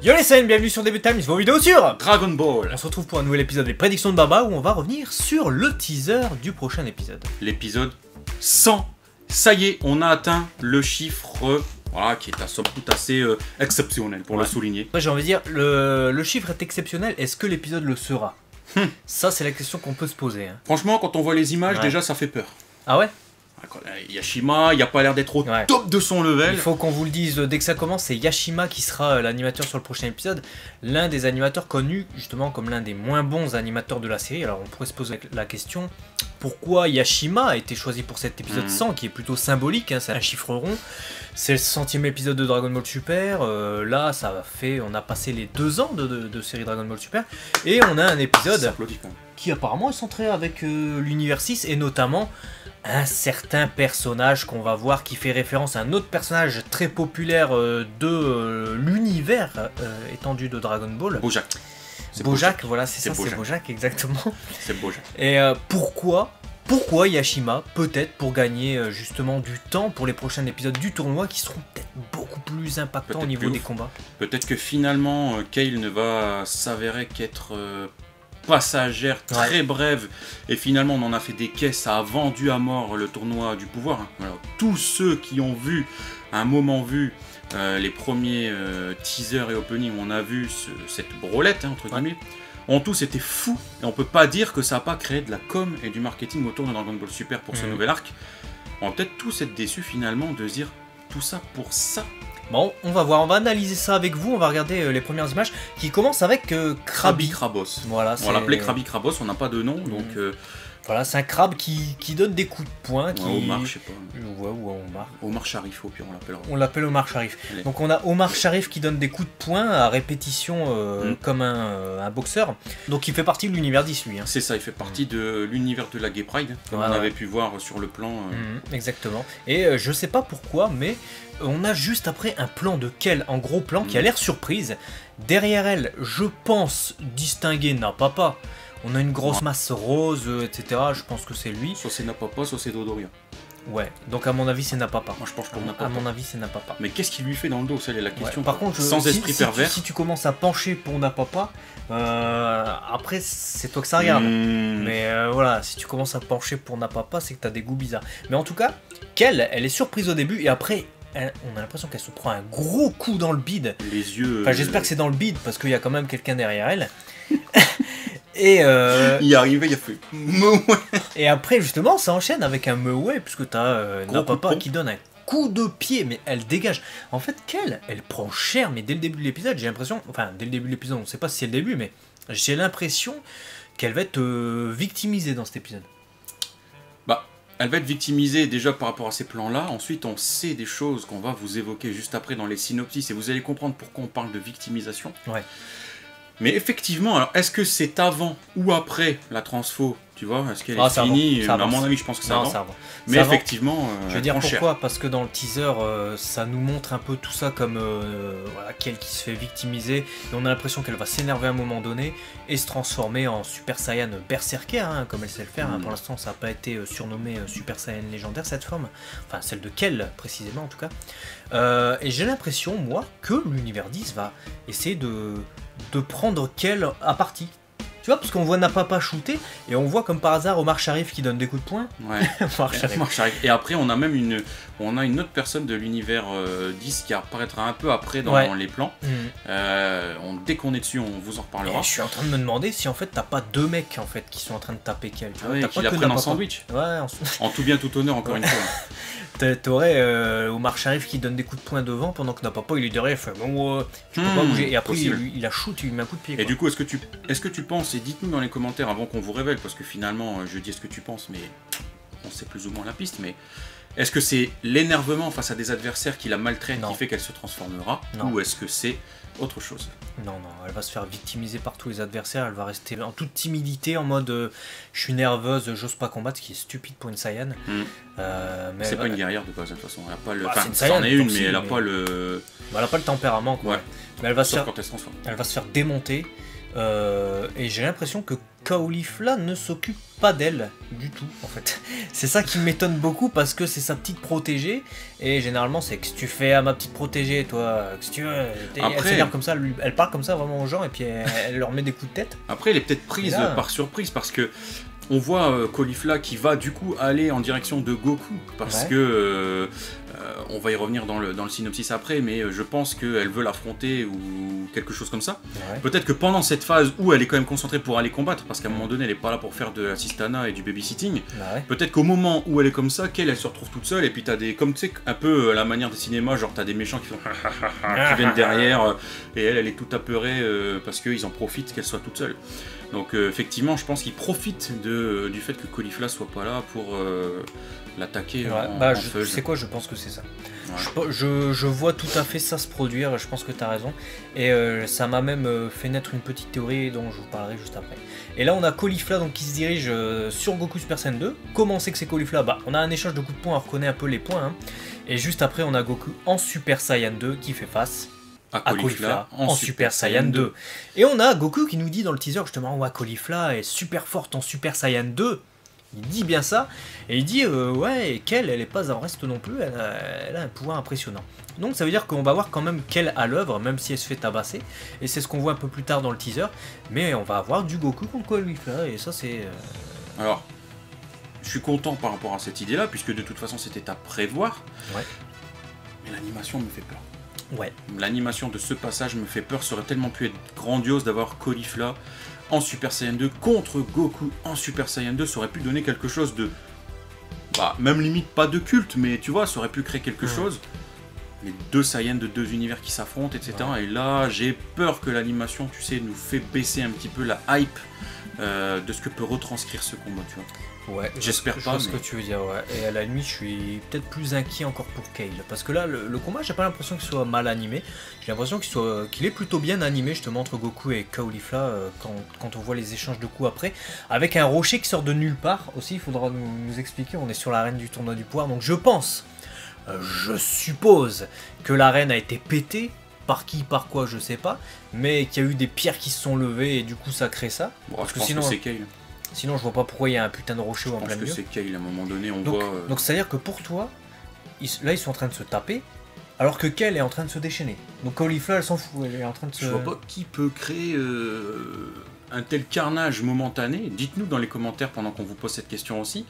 Yo les scènes, bienvenue sur Debut Time, vos vidéos sur Dragon Ball. On se retrouve pour un nouvel épisode des prédictions de Baba où on va revenir sur le teaser du prochain épisode. L'épisode 100. Ça y est, on a atteint le chiffre, voilà, qui est à somme toute assez exceptionnel pour le souligner. Après j'ai envie de dire, le chiffre est exceptionnel, est-ce que l'épisode le sera? Ça c'est la question qu'on peut se poser. Hein. Franchement, quand on voit les images, déjà ça fait peur. Ah ouais? Yashima, il a pas l'air d'être au top de son level. Il faut qu'on vous le dise dès que ça commence, c'est Yashima qui sera l'animateur sur le prochain épisode. L'un des animateurs connus justement comme l'un des moins bons animateurs de la série. Alors on pourrait se poser la question, pourquoi Yashima a été choisi pour cet épisode 100 qui est plutôt symbolique, hein, c'est un chiffre rond. C'est le 100e épisode de Dragon Ball Super. Là ça fait, on a passé les 2 ans de série Dragon Ball Super. Et on a un épisode qui apparemment est centré avec l'univers 6 et notamment un certain personnage qu'on va voir qui fait référence à un autre personnage très populaire de l'univers étendu de Dragon Ball. Bojack. Bojack, voilà, c'est ça, c'est Bojack, exactement. C'est Bojack. Et pourquoi Yashima? Peut-être pour gagner justement du temps pour les prochains épisodes du tournoi qui seront peut-être beaucoup plus impactants au niveau des combats. Peut-être que finalement, Kale ne va s'avérer qu'être passagère très brève, et finalement on en a fait des caisses, ça a vendu à mort le tournoi du pouvoir. Alors, tous ceux qui ont vu, à un moment vu, les premiers teasers et openings où on a vu cette brolette, entre guillemets, ont tous été fous, et on peut pas dire que ça n'a pas créé de la com et du marketing autour de Dragon Ball Super pour ce nouvel arc. On va peut-être tous être déçus finalement de se dire tout ça pour ça. Bon, on va voir, on va analyser ça avec vous, on va regarder les premières images qui commencent avec Krabi. Krabos. Voilà, on va l'appeler Krabi Krabos, on n'a pas de nom, donc... Voilà, c'est un crabe qui donne des coups de poing. Omar, je sais pas. Ouais, ou Omar. Omar Sharif, au pire, on l'appellera. On l'appelle Omar Sharif. Allez. Donc on a Omar Sharif qui donne des coups de poing à répétition comme un boxeur. Donc il fait partie de l'univers 10, lui. Hein. C'est ça, il fait partie de l'univers de la Gay Pride, comme on avait pu voir sur le plan. Exactement. Et je sais pas pourquoi, mais on a juste après un plan de Kale, en gros plan, qui a l'air surprise. Derrière elle, je pense distinguer Napapa. On a une grosse masse rose, etc. Je pense que c'est lui. Soit c'est Napapa, soit c'est Dodoria. Ouais, donc à mon avis c'est Napapa. Moi je pense pour Napapa. À mon avis c'est Napapa. Mais qu'est-ce qu'il lui fait dans le dos? Ça, c'est la question. Par contre, sans esprit pervers. Si tu commences à pencher pour Napapa, après c'est toi que ça regarde. Mais voilà, si tu commences à pencher pour Napapa, c'est que t'as des goûts bizarres. Mais en tout cas, Kale, elle est surprise au début et après... on a l'impression qu'elle se prend un gros coup dans le bide. Les yeux... Enfin, j'espère que c'est dans le bide, parce qu'il y a quand même quelqu'un derrière elle. Et il est arrivé, il a fait... Et après, justement, ça enchaîne avec un meué, puisque t'as Napapa qui donne un coup de pied, mais elle dégage. En fait, Kale, elle prend cher, mais dès le début de l'épisode, j'ai l'impression... Enfin, dès le début de l'épisode, on sait pas si c'est le début, mais j'ai l'impression qu'elle va être victimisée dans cet épisode. Bah... Elle va être victimisée déjà par rapport à ces plans-là. Ensuite, on sait des choses qu'on va vous évoquer juste après dans les synopsis et vous allez comprendre pourquoi on parle de victimisation. Ouais. Mais effectivement, alors est-ce que c'est avant ou après la transfo? Tu vois, est-ce qu'elle est finie? À mon avis, je pense que c'est avant. Mais effectivement, je veux dire pourquoi? Parce que dans le teaser, ça nous montre un peu tout ça comme voilà, Kale qui se fait victimiser. Et on a l'impression qu'elle va s'énerver à un moment donné et se transformer en Super Saiyan Berserker, hein, comme elle sait le faire. Hein. Pour l'instant, ça n'a pas été surnommé Super Saiyan légendaire, cette forme. Enfin, celle de Kale, précisément, en tout cas. Et j'ai l'impression, moi, que l'univers 10 va essayer de prendre Kale à partie. Tu vois, parce qu'on voit Napapa shooter, et on voit comme par hasard Omar Sharif qui donne des coups de poing. Ouais. Omar Sharif. Et après, on a même une autre personne de l'univers 10 qui apparaîtra un peu après dans les plans. Dès qu'on est dessus, on vous en reparlera. Et je suis en train de me demander si en fait t'as pas deux mecs en fait qui sont en train de taper Kale. Qui la prennent en sandwich. Ouais, en tout bien tout honneur, encore une fois. T'aurais Omar Sharif qui donne des coups de poing devant pendant que Napapa il est derrière, il fait bon, je peux pas bouger. Et après il a shoot, il met un coup de pied. Et du coup, est-ce que tu penses, et dites-nous dans les commentaires avant qu'on vous révèle, parce que finalement je dis ce que tu penses, mais on sait plus ou moins la piste, mais est-ce que c'est l'énervement face à des adversaires qui la maltraitent qui fait qu'elle se transformera, ou est-ce que c'est autre chose? Non, elle va se faire victimiser par tous les adversaires, elle va rester en toute timidité, en mode je suis nerveuse, j'ose pas combattre, ce qui est stupide pour une Saiyan. Mais c'est pas une guerrière de base, de toute façon, elle a pas le... Enfin, c'en est une, mais elle a pas le... Elle a pas le tempérament, quoi. Mais elle va se faire... quand elle se transforme. Elle va se faire démonter, et j'ai l'impression que Caulifla ne s'occupe pas d'elle du tout en fait. C'est ça qui m'étonne beaucoup parce que c'est sa petite protégée et généralement c'est que si tu fais à ma petite protégée toi, que si tu veux, elle s'énerve comme ça, elle parle comme ça vraiment aux gens et puis elle leur met des coups de tête. Après elle est peut-être prise là, par surprise parce que on voit Caulifla qui va du coup aller en direction de Goku parce que on va y revenir dans le synopsis après, mais je pense qu'elle veut l'affronter ou quelque chose comme ça. Ouais. Peut-être que pendant cette phase où elle est quand même concentrée pour aller combattre, parce qu'à un moment donné elle n'est pas là pour faire de l'assistanat et du babysitting, peut-être qu'au moment où elle est comme ça, elle se retrouve toute seule et puis t'as des, comme tu sais, un peu la manière des cinémas, genre t'as des méchants qui font qui viennent derrière et elle est toute apeurée parce qu'ils en profitent qu'elle soit toute seule. Donc effectivement je pense qu'ils profitent du fait que Caulifla soit pas là pour l'attaquer en feu. Tu sais quoi, je pense que c'est ça. Ouais. Je vois tout à fait ça se produire, je pense que tu as raison. Et ça m'a même fait naître une petite théorie dont je vous parlerai juste après. Et là on a Caulifla donc, qui se dirige sur Goku Super Saiyan 2. Comment c'est que c'est Caulifla? Bah, on a un échange de coups de poing, on reconnaît un peu les points. Hein. Et juste après on a Goku en Super Saiyan 2 qui fait face à Caulifla en Super Saiyan 2. Et on a Goku qui nous dit dans le teaser justement ouais, Caulifla est super forte en Super Saiyan 2. Il dit bien ça, et il dit ouais, qu'elle est pas en reste non plus, elle a un pouvoir impressionnant. Donc ça veut dire qu'on va voir quand même qu'elle à l'œuvre, même si elle se fait tabasser, et c'est ce qu'on voit un peu plus tard dans le teaser, mais on va avoir du Goku contre Caulifla, et ça c'est... Alors, je suis content par rapport à cette idée-là, puisque de toute façon c'était à prévoir, mais l'animation me fait peur. Ouais. L'animation de ce passage me fait peur, ça aurait tellement pu être grandiose d'avoir Caulifla en Super Saiyan 2 contre Goku en Super Saiyan 2, ça aurait pu donner quelque chose de... Bah, même limite pas de culte, mais tu vois, ça aurait pu créer quelque chose. Les deux Saiyans de deux univers qui s'affrontent, etc. Et là, j'ai peur que l'animation, tu sais, nous fait baisser un petit peu la hype de ce que peut retranscrire ce combat, tu vois. Ouais, j'espère pas. Je vois ce que tu veux dire, ouais. Et à la limite, je suis peut-être plus inquiet encore pour Kale. Parce que là, le combat, j'ai pas l'impression qu'il soit mal animé. J'ai l'impression qu'il est plutôt bien animé, justement, entre Goku et Caulifla, quand on voit les échanges de coups après. Avec un rocher qui sort de nulle part. Aussi, il faudra nous expliquer. On est sur l'arène du tournoi du pouvoir. Donc je pense, je suppose, que l'arène a été pétée. Par qui, par quoi, je sais pas. Mais qu'il y a eu des pierres qui se sont levées et du coup, ça crée ça. Bon, parce que sinon, c'est Kale. Sinon, je vois pas pourquoi il y a un putain de rocher en plein milieu. Je pense que c'est Kale, à un moment donné, on donc, voit... Donc, c'est-à-dire que pour toi, là, ils sont en train de se taper, alors que Kale est en train de se déchaîner. Donc, Caulifla, elle s'en fout, elle est en train de se... Je vois pas qui peut créer un tel carnage momentané. Dites-nous dans les commentaires, pendant qu'on vous pose cette question aussi,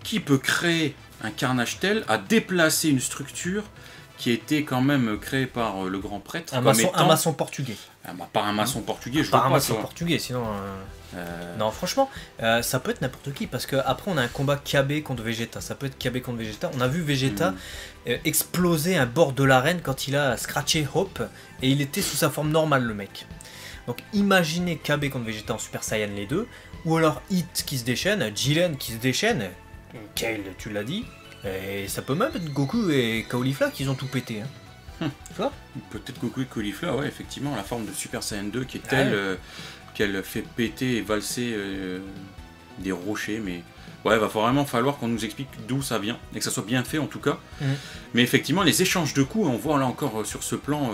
qui peut créer un carnage tel à déplacer une structure qui a été quand même créé par le grand prêtre. Un maçon portugais. Ah bah, pas un maçon portugais, je vois pas. Pas un maçon portugais, sinon... Non, franchement, ça peut être n'importe qui, parce qu'après on a un combat Kame contre Vegeta. Ça peut être Kame contre Vegeta. On a vu Vegeta exploser un bord de l'arène quand il a scratché Hope, et il était sous sa forme normale, le mec. Donc imaginez Kame contre Vegeta en Super Saiyan les deux, ou alors Hit qui se déchaîne, Jiren qui se déchaîne, Kale, tu l'as dit. Et ça peut même être Goku et Caulifla qui ont tout pété. Hein. Tu vois ? Peut-être Goku et Caulifla, ouais, effectivement, la forme de Super Saiyan 2 qui est telle qu'elle fait péter et valser des rochers. Mais ouais, va vraiment falloir qu'on nous explique d'où ça vient et que ça soit bien fait en tout cas. Mais effectivement, les échanges de coups, on voit là encore sur ce plan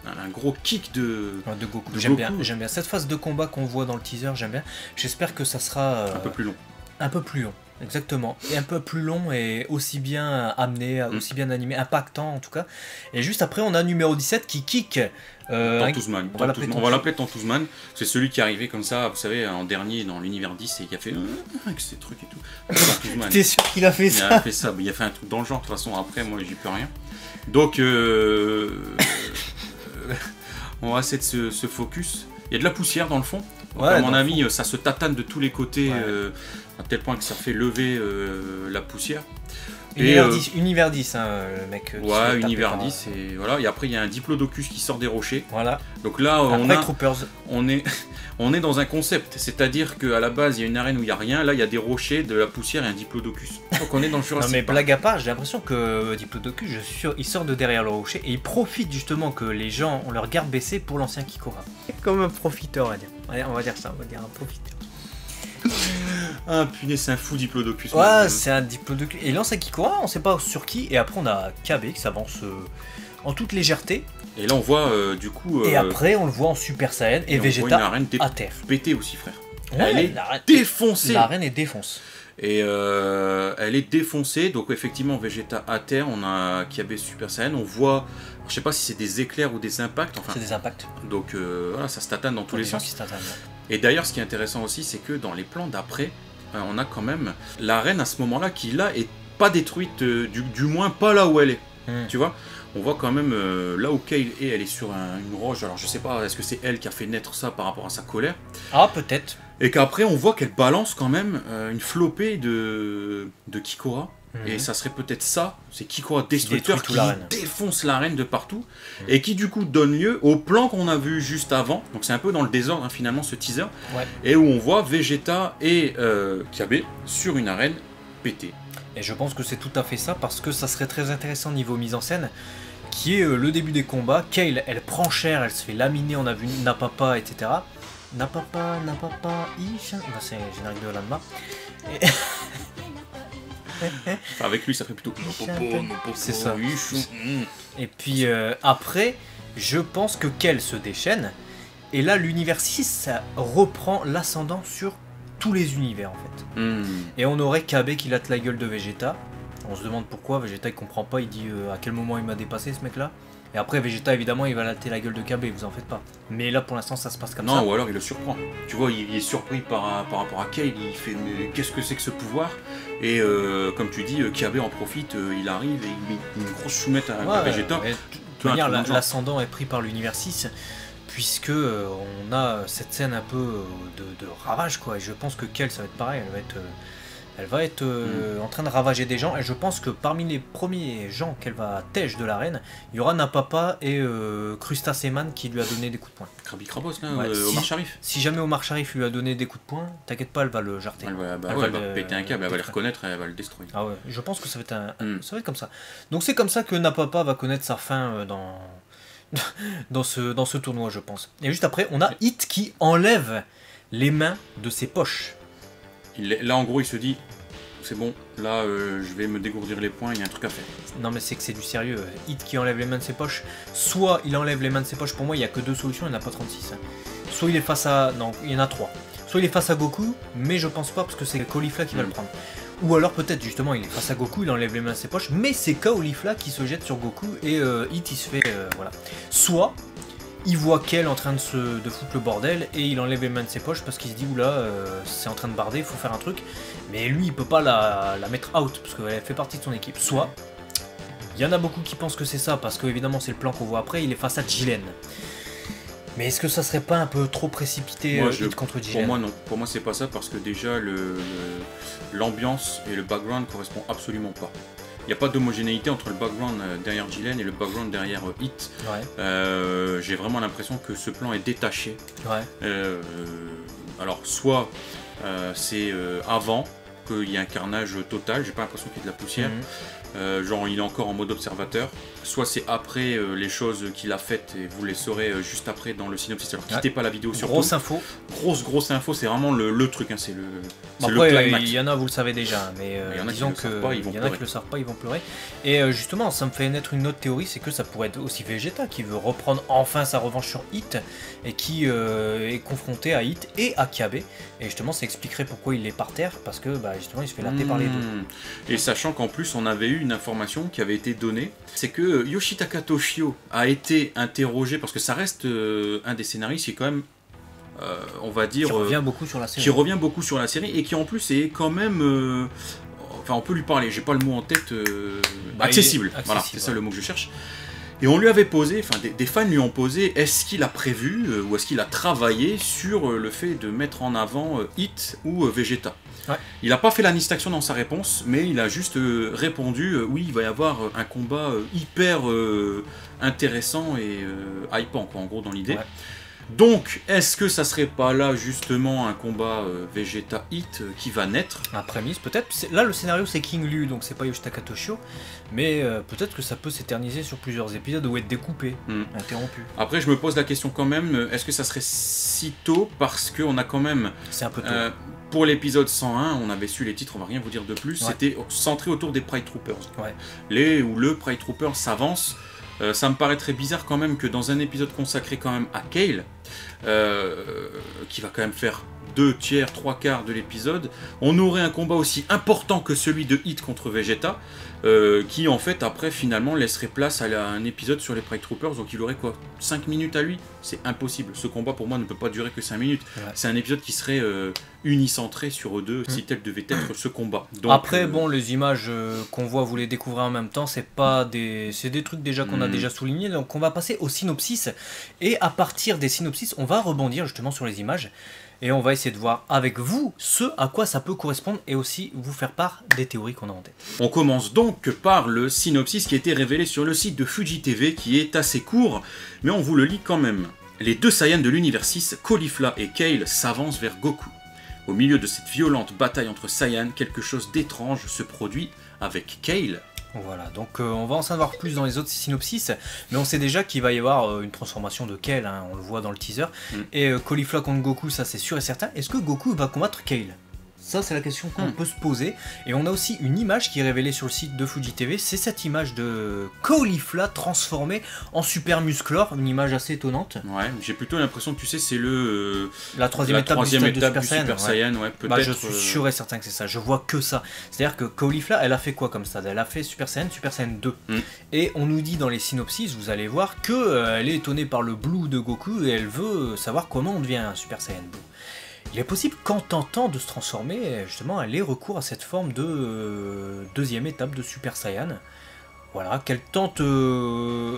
un gros kick de Goku. J'aime bien cette phase de combat qu'on voit dans le teaser, j'aime bien. J'espère que ça sera un peu plus long. Un peu plus long. Exactement, et un peu plus long et aussi bien amené, aussi bien animé, impactant en tout cas. Et juste après, on a numéro 17 qui kick Tantouzman. On va l'appeler Tantouzman. C'est celui qui est arrivé comme ça, vous savez, en dernier dans l'univers 10 et qui a fait avec ces trucs et tout. Tantouzman. T'es sûr qu'il a fait ça? Il a fait ça, il a fait un truc dans le genre. De toute façon, après, moi, j'y peux rien. Donc, on va essayer de se focus. Il y a de la poussière dans le fond. Donc, à mon avis, ça se tatane de tous les côtés, à tel point que ça fait lever la poussière. Univers 10, hein, le mec. Ouais, Univers 10, et voilà. Et après, il y a un Diplodocus qui sort des rochers. Voilà. Donc là, on est dans un concept. C'est-à-dire qu'à la base, il y a une arène où il n'y a rien. Là, il y a des rochers, de la poussière et un Diplodocus. Donc on est dans le Jurassic Non, mais blague à part, j'ai l'impression que Diplodocus, je suis sûr, il sort de derrière le rocher et il profite justement que les gens ont leur garde baissée pour l'ancien Kikora. Comme un profiteur, on va dire. On va dire ça, on va dire un profiteur. Ah punaise, c'est un fou Diplodocus. Ouais, c'est un Diplodocus. Et l'ancien Kikora, on sait pas sur qui. Et après, on a Kame qui s'avance en toute légèreté. Et là, on voit du coup. Et après, on le voit en Super Saiyan et Vegeta à terre. Pété aussi, frère. elle est défoncée. L'arène est défonce. Et elle est défoncée, donc effectivement Vegeta à terre, on a Kiabe Super Saiyan, on voit, je sais pas si c'est des éclairs ou des impacts, enfin. C'est des impacts. Donc voilà, ça se tatane dans tous les sens. Tatane. Et d'ailleurs, ce qui est intéressant aussi, c'est que dans les plans d'après, on a quand même l'arène à ce moment-là qui là est pas détruite, du moins pas là où elle est. Tu vois, on voit quand même là où Kale est, elle est sur une roche. Alors je sais pas, est-ce que c'est elle qui a fait naître ça par rapport à sa colère? Ah, peut-être. Et qu'après on voit qu'elle balance quand même une flopée de Kikora. Et ça serait peut-être ça, c'est Kikora Destructeur qui défonce l'arène de partout. Et qui du coup donne lieu au plan qu'on a vu juste avant. Donc c'est un peu dans le désordre finalement ce teaser. Et où on voit Vegeta et Kiabe sur une arène pétée. Et je pense que c'est tout à fait ça, parce que ça serait très intéressant niveau mise en scène, qui est le début des combats. Kale, elle prend cher, elle se fait laminer, on a vu Napapa, etc. Napapa, Isha... Bah, c'est le générique de Lanma. Et... Enfin, avec lui, ça fait plutôt... C'est ça. Et puis après, je pense que Kale se déchaîne, et là, l'univers 6, ça reprend l'ascendant sur tous les univers en fait. Et on aurait Kabe qui latte la gueule de Vegeta. On se demande pourquoi, Vegeta il comprend pas, il dit à quel moment il m'a dépassé ce mec là. Et après Vegeta évidemment il va latter la gueule de Kabe, vous en faites pas. Mais là pour l'instant ça se passe comme ça. Non, ou alors il le surprend. Tu vois, il est surpris par rapport à Kale, il fait mais qu'est-ce que c'est que ce pouvoir? Et comme tu dis, Kabe en profite, il arrive et il met une grosse soumette à Vegeta. De toute manière l'ascendant est pris par l'univers 6. Puisque on a cette scène un peu de ravage quoi, et je pense que Kale ça va être pareil, elle va être en train de ravager des gens, et je pense que parmi les premiers gens qu'elle va tèche de l'arène, il y aura Napapa et Crustaceman qui lui a donné des coups de poing. Krabi Krabos là, Omar Sharif. Si jamais Omar Sharif lui a donné des coups de poing, t'inquiète pas, elle va le jarter. Elle va péter un câble, elle va les reconnaître et elle va le détruire. Ah ouais, je pense que ça va être, ça va être comme ça. Donc c'est comme ça que Napapa va connaître sa fin dans ce tournoi, je pense. Et juste après, on a Hit qui enlève les mains de ses poches. Là, en gros, il se dit, c'est bon, là, je vais me dégourdir les poings, il y a un truc à faire. Non, mais c'est que c'est du sérieux. Hit qui enlève les mains de ses poches, soit il enlève les mains de ses poches, pour moi, il n'y a que deux solutions, il n'y en a pas 36. Soit il est face à... Non, il y en a 3. Soit il est face à Goku, mais je pense pas, parce que c'est Caulifla qui va le prendre. Ou alors peut-être justement il est face à Goku, il enlève les mains de ses poches, mais c'est Caulifla qui se jette sur Goku et Hit il se fait voilà. Soit il voit Kale en train de foutre le bordel et il enlève les mains de ses poches parce qu'il se dit oula c'est en train de barder, il faut faire un truc, mais lui il peut pas la mettre out parce qu'elle fait partie de son équipe. Soit il y en a beaucoup qui pensent que c'est ça parce que évidemment c'est le plan qu'on voit après, il est face à Jiren. Mais est-ce que ça serait pas un peu trop précipité Hit contre Jiren? Pour moi non, pour moi c'est pas ça parce que déjà l'ambiance et le background correspondent absolument pas. Il n'y a pas d'homogénéité entre le background derrière Jiren et le background derrière Hit. J'ai vraiment l'impression que ce plan est détaché. Alors soit c'est avant qu'il y ait un carnage total, j'ai pas l'impression qu'il y ait de la poussière. Genre il est encore en mode observateur, soit c'est après les choses qu'il a faites et vous les saurez juste après dans le synopsis. Alors quittez pas la vidéo surtout. Grosse info. Grosse info, c'est vraiment le truc, hein, c'est le climax. Il y en a, vous le savez déjà, mais disons qu'il y en a qui le savent pas, ils vont pleurer. Et justement, ça me fait naître une autre théorie, c'est que ça pourrait être aussi Vegeta qui veut reprendre enfin sa revanche sur Hit et qui est confronté à Hit et à Kiabe. Et justement, ça expliquerait pourquoi il est par terre, parce que justement, il se fait latter par les deux. Et sachant qu'en plus, on avait eu une information qui avait été donnée, c'est que Yoshitaka Toshio a été interrogé, parce que ça reste un des scénaristes qui est quand même, on va dire... Qui revient beaucoup sur la série. Qui revient beaucoup sur la série, et qui en plus est quand même... Enfin, on peut lui parler, j'ai pas le mot en tête... accessible, voilà, c'est ça le mot que je cherche. Et on lui avait posé, enfin des fans lui ont posé, est-ce qu'il a prévu ou est-ce qu'il a travaillé sur le fait de mettre en avant Hit ou Vegeta? Il n'a pas fait la distinction dans sa réponse, mais il a juste répondu oui, il va y avoir un combat hyper intéressant et hypant, quoi, en gros, dans l'idée. Donc, est-ce que ça serait pas là justement un combat Vegeta Hit qui va naître? Un prémisse, peut-être. Là, le scénario c'est King Lu, donc c'est pas Yoshitaka Toshio, mais peut-être que ça peut s'éterniser sur plusieurs épisodes ou être découpé, interrompu. Après, je me pose la question quand même, est-ce que ça serait si tôt? Parce qu'on a quand même... C'est un peu tôt. Pour l'épisode 101, on avait su les titres, on va rien vous dire de plus, c'était centré autour des Pride Troopers. Le Pride Troopers s'avance. Ça me paraît très bizarre quand même que dans un épisode consacré quand même à Kale, qui va quand même faire 2/3, 3/4 de l'épisode, on aurait un combat aussi important que celui de Hit contre Vegeta, qui en fait après finalement laisserait place à un épisode sur les Pride Troopers, donc il aurait quoi, 5 minutes à lui? C'est impossible, ce combat pour moi ne peut pas durer que 5 minutes, ouais. C'est un épisode qui serait unicentré sur eux deux, si tel devait être ce combat. Donc, après bon, les images qu'on voit, vous les découvrez en même temps, c'est des trucs déjà qu'on a déjà soulignés, donc on va passer au synopsis, et à partir des synopsis, on va rebondir justement sur les images, et on va essayer de voir avec vous ce à quoi ça peut correspondre et aussi vous faire part des théories qu'on a en tête. On commence donc par le synopsis qui a été révélé sur le site de Fuji TV, qui est assez court, mais on vous le lit quand même. Les deux Saiyans de l'univers 6, Caulifla et Kale, s'avancent vers Goku. Au milieu de cette violente bataille entre Saiyans, quelque chose d'étrange se produit avec Kale. Voilà, donc on va en savoir plus dans les autres synopsis, mais on sait déjà qu'il va y avoir une transformation de Kale, hein, on le voit dans le teaser, et Caulifla contre Goku, ça c'est sûr et certain. Est-ce que Goku va combattre Kale ? Ça c'est la question qu'on peut se poser, et on a aussi une image qui est révélée sur le site de Fuji TV, c'est cette image de Caulifla transformé en super musclor, une image assez étonnante. Ouais, j'ai plutôt l'impression que tu sais c'est la troisième étape du Super Saiyan, ouais, peut-être. Bah, je suis sûr et certain que c'est ça, je vois que ça. C'est-à-dire que Caulifla, elle a fait quoi comme ça? Elle a fait Super Saiyan 2. Et on nous dit dans les synopsis, vous allez voir, qu'elle est étonnée par le Blue de Goku et elle veut savoir comment on devient un Super Saiyan Blue. Il est possible qu'en tentant de se transformer, justement, elle ait recours à cette forme de deuxième étape de Super Saiyan. Voilà, qu'elle tente de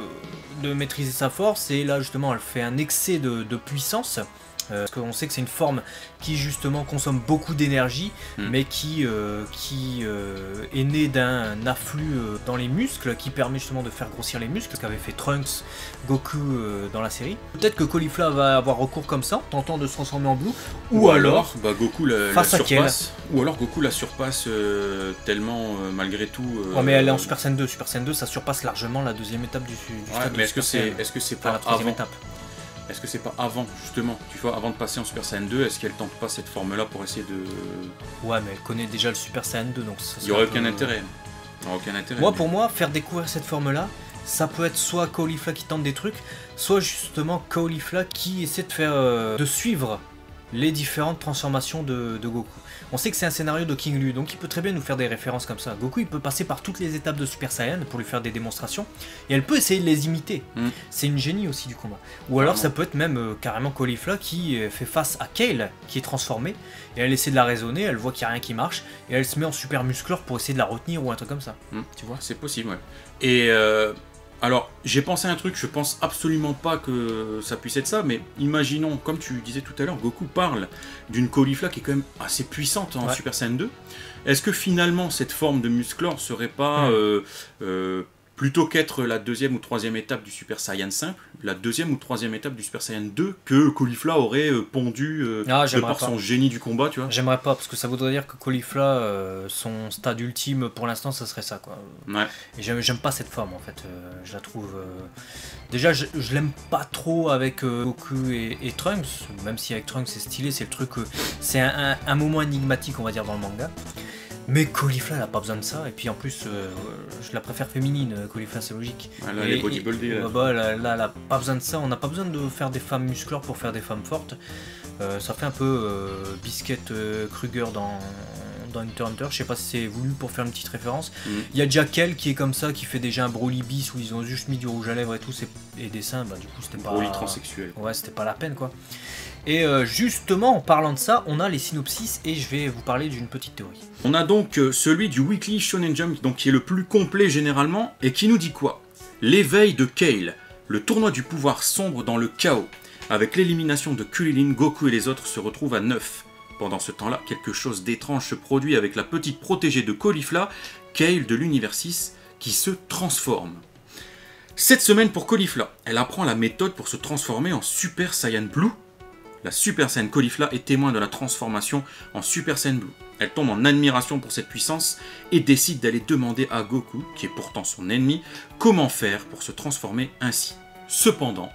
maîtriser sa force, et là, justement, elle fait un excès de puissance. Parce qu'on sait que c'est une forme qui justement consomme beaucoup d'énergie, mais qui est née d'un afflux dans les muscles, qui permet justement de faire grossir les muscles, ce qu'avait fait Trunks, Goku dans la série. Peut-être que Caulifla va avoir recours comme ça, tentant de se transformer en Blue, ou alors Goku la surpasse, ou alors Goku la surpasse tellement malgré tout. Ouais, mais elle est en Super Saiyan 2. Super Saiyan 2, ça surpasse largement la deuxième étape du stade. Mais est-ce que c'est pas la troisième avant étape? Est-ce que c'est pas avant, justement, tu vois, avant de passer en Super Saiyan 2, est-ce qu'elle tente pas cette forme-là pour essayer de... Ouais, mais elle connaît déjà le Super Saiyan 2, donc ça... Il n'y aurait aucun intérêt. Moi, pour moi, faire découvrir cette forme-là, ça peut être soit Caulifla qui tente des trucs, soit justement Caulifla qui essaie de suivre les différentes transformations de Goku. On sait que c'est un scénario de King Lu, donc il peut très bien nous faire des références comme ça. Goku, il peut passer par toutes les étapes de Super Saiyan pour lui faire des démonstrations, et elle peut essayer de les imiter. C'est une génie aussi du combat. Ou alors ça peut être même carrément Caulifla qui fait face à Kale, qui est transformée, et elle essaie de la raisonner, elle voit qu'il n'y a rien qui marche, et elle se met en super muscleur pour essayer de la retenir ou un truc comme ça. Tu vois, c'est possible, ouais. Et alors, j'ai pensé à un truc, je pense absolument pas que ça puisse être ça, mais imaginons, comme tu disais tout à l'heure, Goku parle d'une Caulifla qui est quand même assez puissante en Super Saiyan 2. Est-ce que finalement, cette forme de musclor serait pas, plutôt qu'être la deuxième ou troisième étape du Super Saiyan simple, la deuxième ou troisième étape du Super Saiyan 2 que Caulifla aurait pondu de par son génie du combat, tu vois? J'aimerais pas, parce que ça voudrait dire que Caulifla, son stade ultime pour l'instant, ça serait ça, quoi. Ouais. Et j'aime pas cette forme, en fait. Je la trouve... Déjà, je l'aime pas trop avec Goku et Trunks, même si avec Trunks c'est stylé, c'est le truc... c'est un moment énigmatique, on va dire, dans le manga. Mais Caulifla, elle a pas besoin de ça, et puis en plus, je la préfère féminine, Caulifla, c'est logique. Elle est bodybuildée. Là, elle a pas besoin de ça, on n'a pas besoin de faire des femmes musclores pour faire des femmes fortes. Ça fait un peu Biscuit Kruger dans Hunter x Hunter, je sais pas si c'est voulu pour faire une petite référence. Il y a déjà Kel qui est comme ça, qui fait déjà un Broly bis où ils ont juste mis du rouge à lèvres et tout, et des seins, bah du coup c'était pas... Broly transsexuel. Ouais, c'était pas la peine, quoi. Et justement, en parlant de ça, on a les synopsis et je vais vous parler d'une petite théorie. On a donc celui du Weekly Shonen Jump, donc qui est le plus complet généralement, et qui nous dit quoi? L'éveil de Kale, le tournoi du pouvoir sombre dans le chaos. Avec l'élimination de Krillin, Goku et les autres se retrouvent à 9. Pendant ce temps-là, quelque chose d'étrange se produit avec la petite protégée de Caulifla, Kale de l'univers 6, qui se transforme. Cette semaine pour Caulifla, elle apprend la méthode pour se transformer en Super Saiyan Blue. La Super Saiyan Caulifla est témoin de la transformation en Super Saiyan Blue. Elle tombe en admiration pour cette puissance et décide d'aller demander à Goku, qui est pourtant son ennemi, comment faire pour se transformer ainsi. Cependant,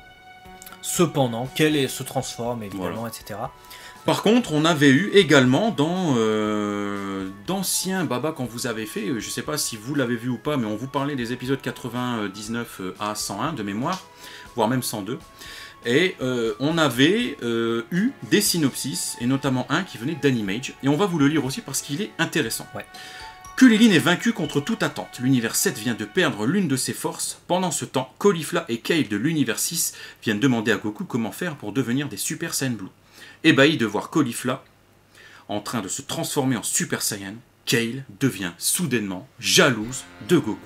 Kale se transforme évidemment, voilà. Etc. Par contre, on avait eu également dans d'anciens Baba qu'on vous avait fait, je ne sais pas si vous l'avez vu ou pas, mais on vous parlait des épisodes 99 à 101 de mémoire, voire même 102. Et on avait eu des synopsis, et notamment un qui venait d'Animage, et on va vous le lire aussi parce qu'il est intéressant. Ouais. Kulilin est vaincu contre toute attente. L'univers 7 vient de perdre l'une de ses forces. Pendant ce temps, Caulifla et Kale de l'univers 6 viennent demander à Goku comment faire pour devenir des Super Saiyan Blue. Ébahi de voir Caulifla en train de se transformer en Super Saiyan, Kale devient soudainement jalouse de Goku.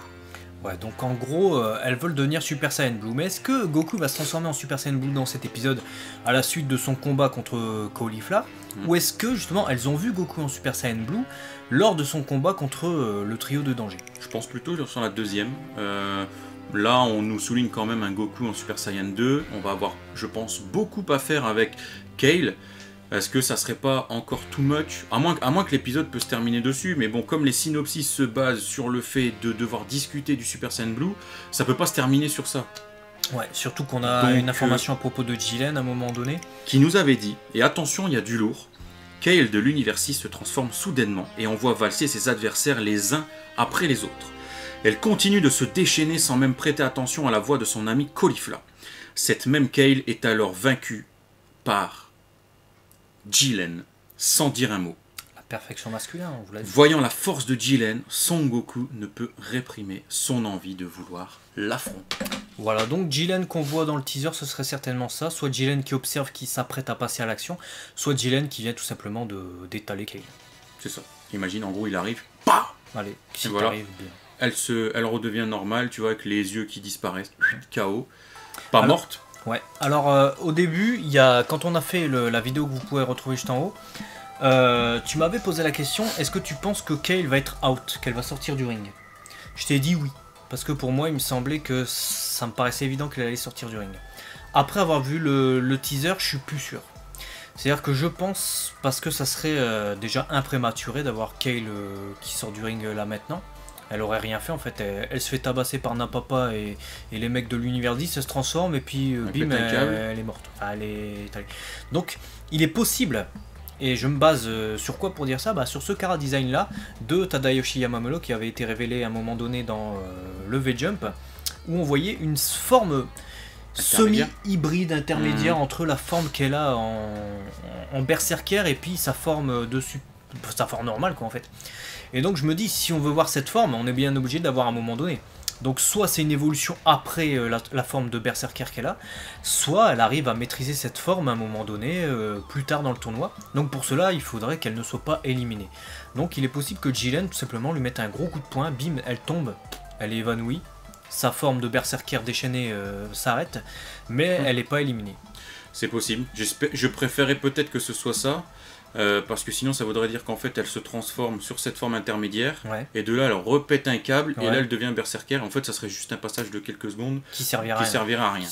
Ouais, donc en gros, elles veulent devenir Super Saiyan Blue. Mais est-ce que Goku va se transformer en Super Saiyan Blue dans cet épisode à la suite de son combat contre Caulifla ou est-ce que justement elles ont vu Goku en Super Saiyan Blue lors de son combat contre le trio de danger? Je pense plutôt sur la deuxième. Là, on nous souligne quand même un Goku en Super Saiyan 2. On va avoir, je pense, beaucoup à faire avec Kale. Est-ce que ça serait pas encore too much, à moins que l'épisode peut se terminer dessus, mais bon, comme les synopsis se basent sur le fait de devoir discuter du Super Saiyan Blue, ça peut pas se terminer sur ça. Ouais, surtout qu'on a Donc, une information à propos de Jiren à un moment donné. Qui nous avait dit, et attention, il y a du lourd, Kale de l'univers 6 se transforme soudainement et on voit valser ses adversaires les uns après les autres. Elle continue de se déchaîner sans même prêter attention à la voix de son ami Caulifla. Cette même Kale est alors vaincue par Jiren, sans dire un mot. La perfection masculine, on vous l'a dit. Voyant la force de Jiren, Son Goku ne peut réprimer son envie de vouloir l'affronter. Voilà, donc Jiren qu'on voit dans le teaser, ce serait certainement ça. Soit Jiren qui observe, qui s'apprête à passer à l'action, soit Jiren qui vient tout simplement d'étaler Kale. C'est ça. Imagine, en gros, il arrive, bah Allez, si voilà. t'arrives bien. Elle redevient normale, tu vois, avec les yeux qui disparaissent, KO. Pas Alors, morte. Ouais, alors au début, quand on a fait la vidéo que vous pouvez retrouver juste en haut, tu m'avais posé la question, est-ce que tu penses que Kale va être out, qu'elle va sortir du ring? Je t'ai dit oui, parce que pour moi il me semblait que ça me paraissait évident qu'elle allait sortir du ring. Après avoir vu le teaser, je suis plus sûr. C'est-à-dire que je pense, parce que ça serait déjà imprématuré d'avoir Kale qui sort du ring là maintenant. Elle aurait rien fait en fait, elle se fait tabasser par Napapa et les mecs de l'univers 10, elle se transforme et puis bim, elle est morte. Enfin, elle est étalée. Donc il est possible, et je me base sur quoi pour dire ça? Sur ce Chara Design là de Tadayoshi Yamamoto qui avait été révélé à un moment donné dans le V-Jump, où on voyait une forme semi-hybride intermédiaire entre la forme qu'elle a en berserker et puis sa forme sa forme normale quoi en fait. Et donc je me dis, si on veut voir cette forme, on est bien obligé d'avoir un moment donné. Donc soit c'est une évolution après la forme de berserker qu'elle a, soit elle arrive à maîtriser cette forme à un moment donné, plus tard dans le tournoi. Donc pour cela, il faudrait qu'elle ne soit pas éliminée. Donc il est possible que Jiren tout simplement lui mette un gros coup de poing, bim, elle tombe, elle est évanouie. Sa forme de berserker déchaîné s'arrête, mais elle n'est pas éliminée. C'est possible. Je préférais peut-être que ce soit ça. Parce que sinon ça voudrait dire qu'en fait elle se transforme sur cette forme intermédiaire et de là elle repète un câble et là elle devient berserker. En fait ça serait juste un passage de quelques secondes qui servira à rien.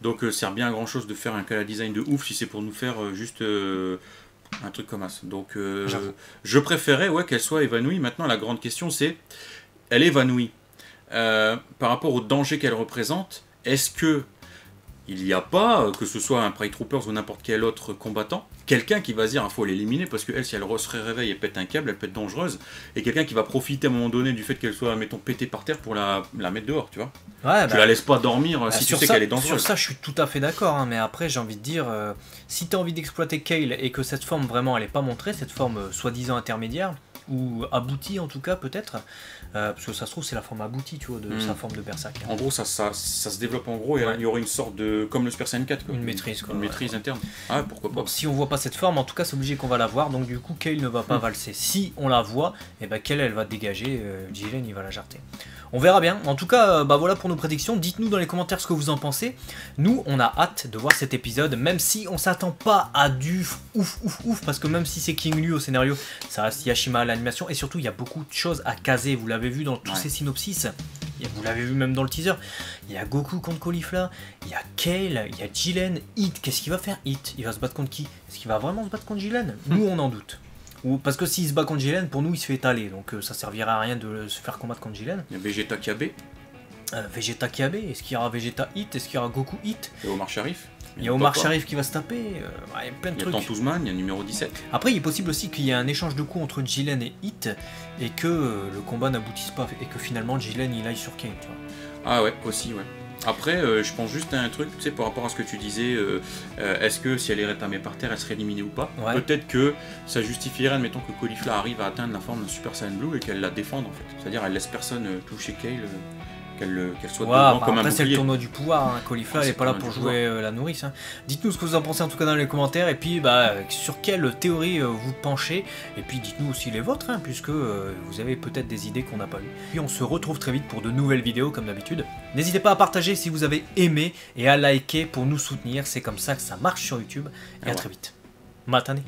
Donc ça sert bien à grand chose de faire un Chara Design de ouf si c'est pour nous faire juste un truc comme ça. Donc je préférais qu'elle soit évanouie. Maintenant la grande question c'est, elle est évanouie par rapport au danger qu'elle représente, est-ce que il n'y a pas, que ce soit un Pride Troopers ou n'importe quel autre combattant, quelqu'un qui va se dire il faut l'éliminer parce qu'elle, si elle se réveille et pète un câble, elle peut être dangereuse, et quelqu'un qui va profiter à un moment donné du fait qu'elle soit, mettons, pétée par terre pour la mettre dehors, tu vois. Tu la laisses pas dormir si tu sais qu'elle est dangereuse. Sur ça, je suis tout à fait d'accord, mais après, j'ai envie de dire, si tu as envie d'exploiter Kale et que cette forme vraiment elle n'est pas montrée, cette forme soi-disant intermédiaire, ou aboutie en tout cas peut-être, parce que ça se trouve c'est la forme aboutie tu vois de sa forme de berserker. En gros ça se développe en gros et il y aurait une sorte de, comme le Super Saiyan 4 quoi. Une maîtrise quoi. Une maîtrise interne. Ah pourquoi pas. Bon, si on voit pas cette forme en tout cas c'est obligé qu'on va la voir, donc du coup Kale ne va pas valser. Si on la voit, et Kale elle va dégager, Jiren il va la jarter. On verra bien. En tout cas, voilà pour nos prédictions. Dites-nous dans les commentaires ce que vous en pensez. Nous, on a hâte de voir cet épisode, même si on s'attend pas à du ouf, parce que même si c'est King Liu au scénario, ça reste Yashima à l'animation, et surtout, il y a beaucoup de choses à caser. Vous l'avez vu dans tous ces synopsis, vous l'avez vu même dans le teaser. Il y a Goku contre Caulifla, il y a Kale, il y a Jiren, Hit. Qu'est-ce qu'il va faire, Hit? Il va se battre contre qui? Est-ce qu'il va vraiment se battre contre Jiren? Nous, on en doute. Parce que s'il se bat contre Jiren, pour nous il se fait étaler, donc ça servira à rien de se faire combattre contre Jiren. Il y a Vegeta Kiabe. Vegeta Kiabe, est-ce qu'il y aura Vegeta Hit? Est-ce qu'il y aura Goku Hit? Et Omar Sharif. Il y a Omar Sharif qui va se taper, il y a plein de trucs. Il y a Tantouzman, il y a numéro 17. Après il est possible aussi qu'il y ait un échange de coups entre Jiren et Hit, et que le combat n'aboutisse pas, et que finalement Jiren il aille sur Kale, tu vois. Ah ouais, aussi ouais. Après, je pense juste à un truc, tu sais, par rapport à ce que tu disais, est-ce que si elle est rétamée par terre, elle serait éliminée ou pas? Ouais. Peut-être que ça justifierait, admettons que Caulifla arrive à atteindre la forme d'un Super Saiyan Blue et qu'elle la défende en fait. C'est-à-dire, elle laisse personne toucher Kale, qu'elle soit dedans comme un après c'est le bouclier. tournoi du pouvoir, hein. Caulifla elle est pas là pour jouer la nourrice. Hein. Dites-nous ce que vous en pensez en tout cas dans les commentaires, et puis sur quelle théorie vous penchez, et puis dites-nous aussi les vôtres, hein, puisque vous avez peut-être des idées qu'on n'a pas eues. Puis on se retrouve très vite pour de nouvelles vidéos comme d'habitude. N'hésitez pas à partager si vous avez aimé, et à liker pour nous soutenir, c'est comme ça que ça marche sur YouTube, et à très vite. Matane.